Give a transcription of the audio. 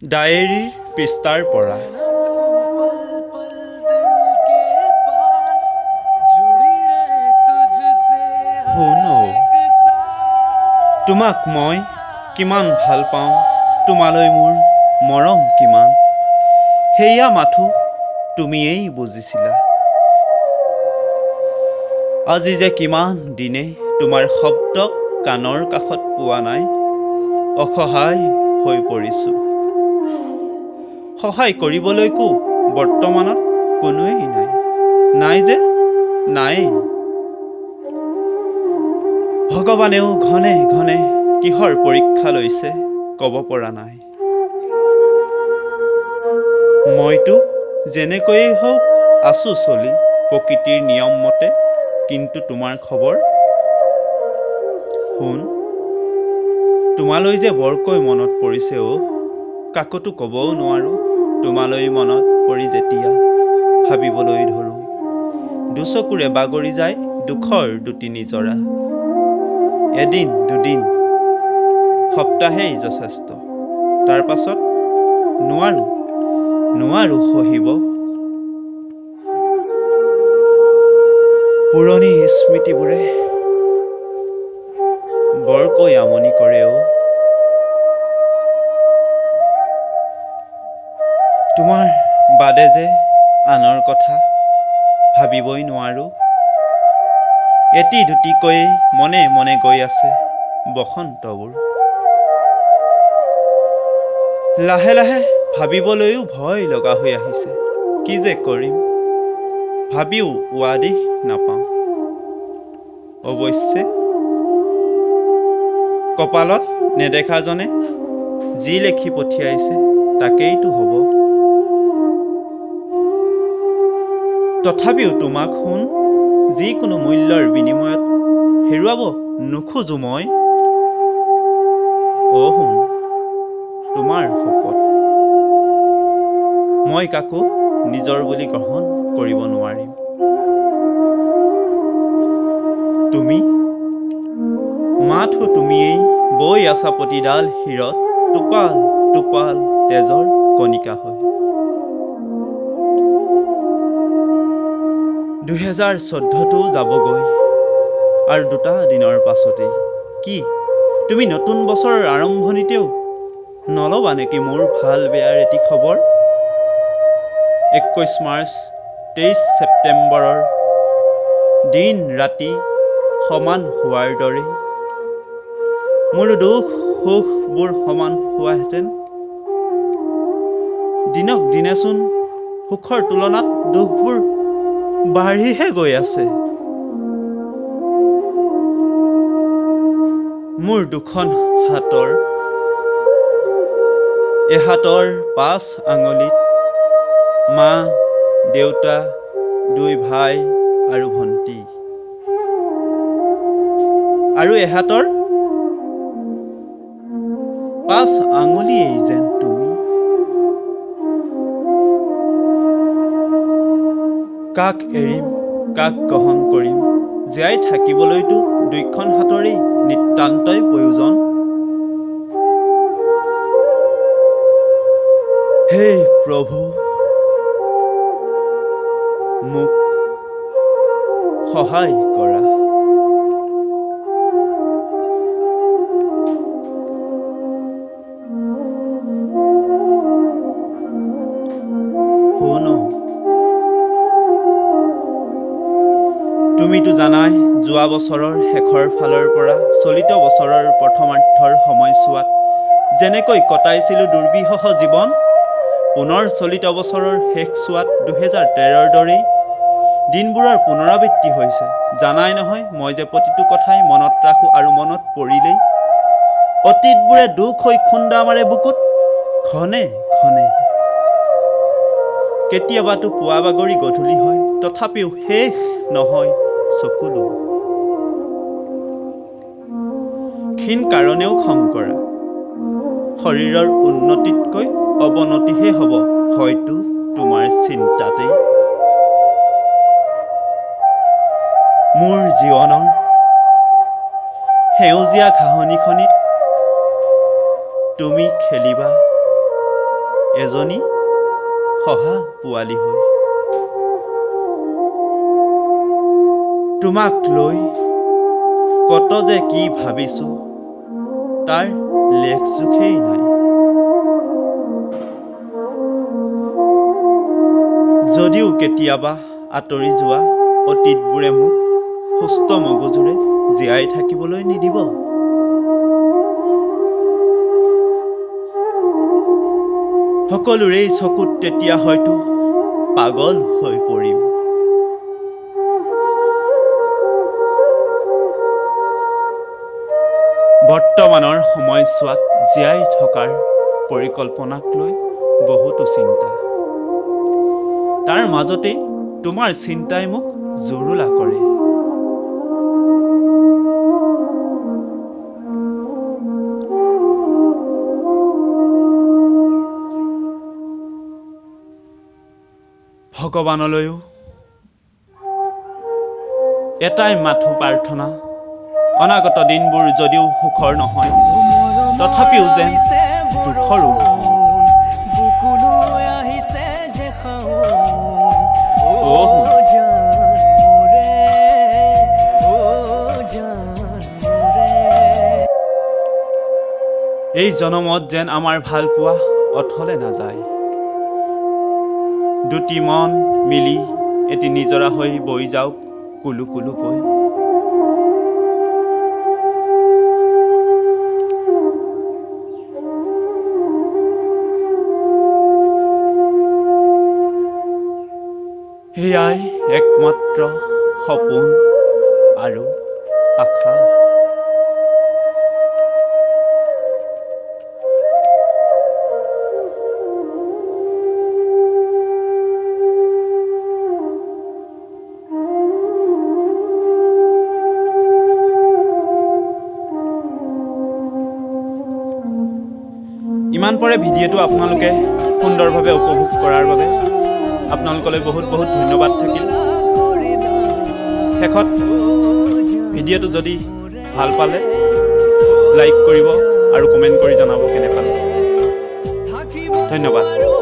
ডায়েৰীৰ পৃষ্ঠাৰ পৰা। শুন, তোমাক মই কিমান ভাল পাওঁ, তোমালৈ মোৰ মৰম কিমান, সেয়া মাথো তুমিয়েই বুজিছিলা। আজি যে কিমান দিনে তোমাৰ শব্দক কাণৰ কাষত পোৱা নাই, অসহায় হৈ পৰিছোঁ। সহায় কৰিবলৈকো বৰ্তমানত কোনোৱেই নাই যে নায়েই। ভগৱানেও ঘনে ঘনে কিহৰ পৰীক্ষা লৈছে ক'ব পৰা নাই। মইতো যেনেকৈয়ে হওক আছোঁ চলি প্ৰকৃতিৰ নিয়ম মতে, কিন্তু তোমাৰ খবৰ? শুন, তোমালৈ যে বৰকৈ মনত পৰিছে কাকতো ক'বও নোৱাৰোঁ। তোমালৈ মনত পৰি যেতিয়া ভাবিবলৈ ধৰোঁ, দুচকুৰে বাগৰি যায় দুখৰ দুটি নিজৰা। এদিন দুদিন সপ্তাহেই যথেষ্ট, তাৰ পাছত নোৱাৰো সহিব। পুৰণি স্মৃতিবোৰে বৰকৈ আমনি কৰে তোমাৰ বাদে যে আনৰ কথা ভাবিবই নোৱাৰোঁ। এটি দুটিকৈ মনে মনে গৈ আছে বসন্তবোৰ। লাহে লাহে ভাবিবলৈও ভয় লগা হৈ আহিছে। কি যে কৰিম ভাবিও উৱাদিহ নাপাওঁ। অৱশ্যে কপালত নেদেখাজনে যি লেখি পঠিয়াইছে তাকেইতো হ'ব। তথাপিও তোমাক শুন, যিকোনো মূল্যৰ বিনিময়ত হেৰুৱাব নোখোজো মই। শুন, তোমাৰ শপত মই কাকো নিজৰ বুলি গ্ৰহণ কৰিব নোৱাৰিম। তুমি মাথো তুমিয়েই বৈ আছা প্ৰতিডাল শিৰত টোপাল টোপাল তেজৰ কণিকা হৈ। 2014টো যাবগৈ আৰু 2টা দিনৰ পাছতেই। কি তুমি নতুন বছৰৰ আৰম্ভণিতেও নল'বা নেকি মোৰ ভাল বেয়াৰ এটি খবৰ? 21 মাৰ্চ 23 ছেপ্টেম্বৰৰ দিন ৰাতি সমান হোৱাৰ দৰেই মোৰো দুখ সুখবোৰ সমান হোৱাহেঁতেন। দিনক দিনেচোন সুখৰ তুলনাত দুখবোৰ বাঢ়িহে গৈ আছে। মোৰ দুখন হাতৰ এহাতৰ 5 আঙুলিত মা দেউতা 2 ভাই আৰু ভণ্টি, আৰু এহাতৰ 5 আঙুলিয়েই যেন তুমি। কাক এৰিম কাক গ্ৰহণ কৰিম, জীয়াই থাকিবলৈতো 2খন হাতৰেই নিতান্তই প্ৰয়োজন। হে প্ৰভু, মোক সহায় কৰা। শুন, তুমিতো জানাই যোৱা বছৰৰ শেষৰ ফালৰ পৰা চলিত বছৰৰ প্ৰথমাৰ্ধৰ সময়ছোৱাত যেনেকৈ কটাইছিলোঁ দুৰ্বিষহ জীৱন, পুনৰ চলিত বছৰৰ শেষছোৱাত 2013ৰ দৰেই দিনবোৰৰ পুনৰাবৃত্তি হৈছে। জানাই নহয় মই যে প্ৰতিটো কথাই মনত ৰাখোঁ, আৰু মনত পৰিলেই অতীতবোৰে দুখ হৈ খুন্দা মাৰে বুকুত ঘনে ঘনে। কেতিয়াবাতো পুৱা বাগৰি গধূলি হয়, তথাপিও শেষ নহয় চকুলো। ক্ষীণ কাৰণেও খং কৰা, শৰীৰৰ উন্নতিতকৈ অৱনতিহে হ'ব হয়তো তোমাৰ চিন্তাতেই। মোৰ জীৱনৰ সেউজীয়া ঘাঁহনিখনিত তুমি খেলিবা এজনী শহা পোৱালি হৈ। তোমাক লৈ কত যে কি ভাবিছো, তাৰ লেখ জোখেই নাই। যদিও কেতিয়াবা আঁতৰি যোৱা অতীতবোৰে মোক সুস্থ মগজুৰে জীয়াই থাকিবলৈ নিদিব। সকলোৰে চকুত তেতিয়া হয়তো পাগল হৈ পৰিম। বৰ্তমানৰ সময়ছোৱাত জীয়াই থকাৰ পৰিকল্পনাক লৈ বহুতো চিন্তা। তাৰ মাজতে তোমাৰ চিন্তাই মোক জুৰুলা কৰে। ভগৱানলৈও এটাই মাথো প্ৰাৰ্থনা, অনাগত দিনবোৰ যদিও সুখৰ নহয়, তথাপিও যেন দুখৰো এই জনমত যেন আমাৰ ভাল পোৱা অথলে নাযায়। দুটি মন মিলি এটি নিজৰা হৈ বৈ যাওক কুলু কুলুকৈ। সেয়াই একমাত্ৰ সপোন আৰু আশা। ইমান পৰে ভিডিঅ'টো আপোনালোকে সুন্দৰভাৱে উপভোগ কৰাৰ বাবে আপোনালোকলৈ বহুত বহুত ধন্যবাদ থাকিল। শেষত ভিডিঅ'টো যদি ভাল পালে লাইক কৰিব আৰু কমেণ্ট কৰি জনাব কেনে পালে। ধন্যবাদ।